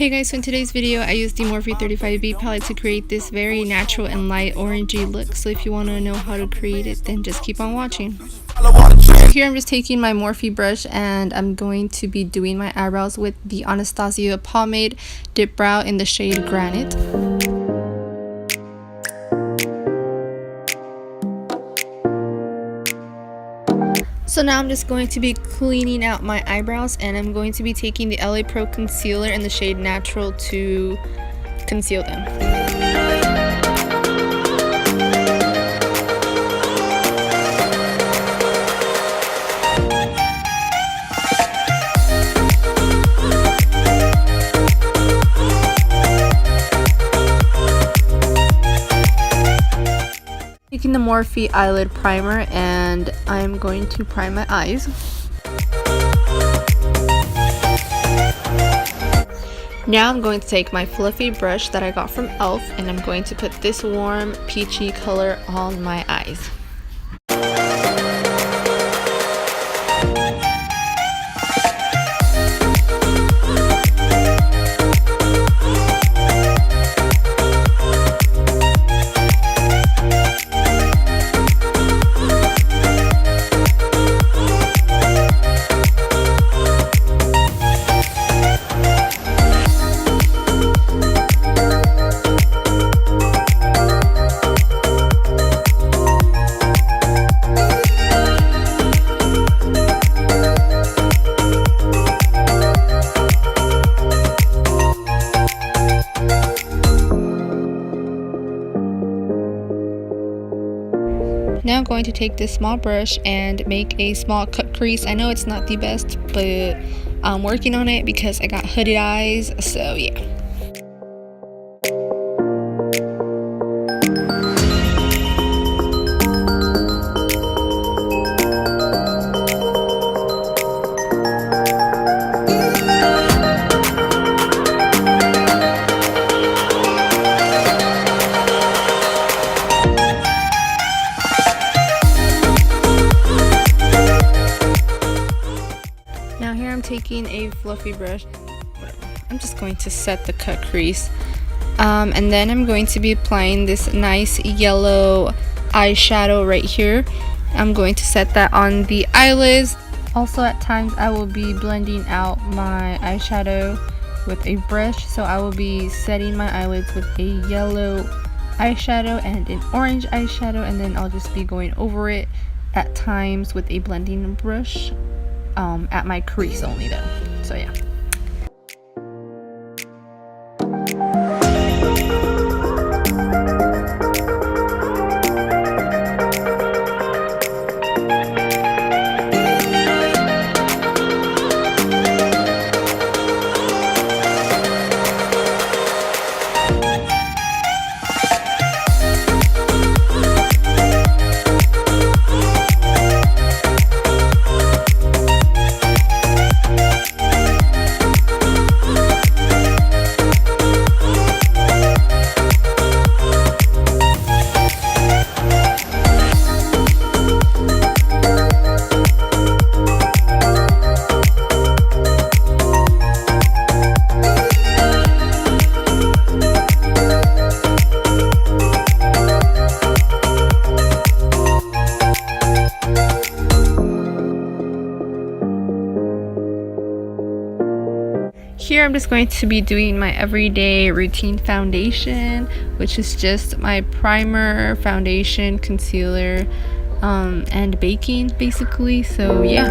Hey guys, so in today's video I used the Morphe 35B palette to create this very natural and light orangey look. So if you want to know how to create it, then just keep on watching. Here I'm just taking my Morphe brush and I'm going to be doing my eyebrows with the Anastasia pomade Dipbrow in the shade Granite. So now I'm just going to be cleaning out my eyebrows and I'm going to be taking the LA Pro concealer in the shade Natural to conceal them. Taking the Morphe eyelid primer and I'm going to prime my eyes. Now I'm going to take my fluffy brush that I got from e.l.f. and I'm going to put this warm peachy color on my eyes. Now I'm going to take this small brush and make a small cut crease. I know it's not the best, but I'm working on it because I got hooded eyes, so yeah. Now here I'm taking a fluffy brush, I'm just going to set the cut crease, and then I'm going to be applying this nice yellow eyeshadow right here. I'm going to set that on the eyelids. Also at times I will be blending out my eyeshadow with a brush, so I will be setting my eyelids with a yellow eyeshadow and an orange eyeshadow, and then I'll just be going over it at times with a blending brush. At my crease only though, so yeah. Here I'm just going to be doing my everyday routine foundation, which is just my primer, foundation, concealer, and baking basically, so yeah.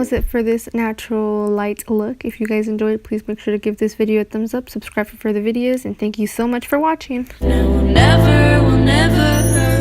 was it for this natural light look. If you guys enjoyed, please make sure to give this video a thumbs up, subscribe for further videos, and thank you so much for watching. No, never will never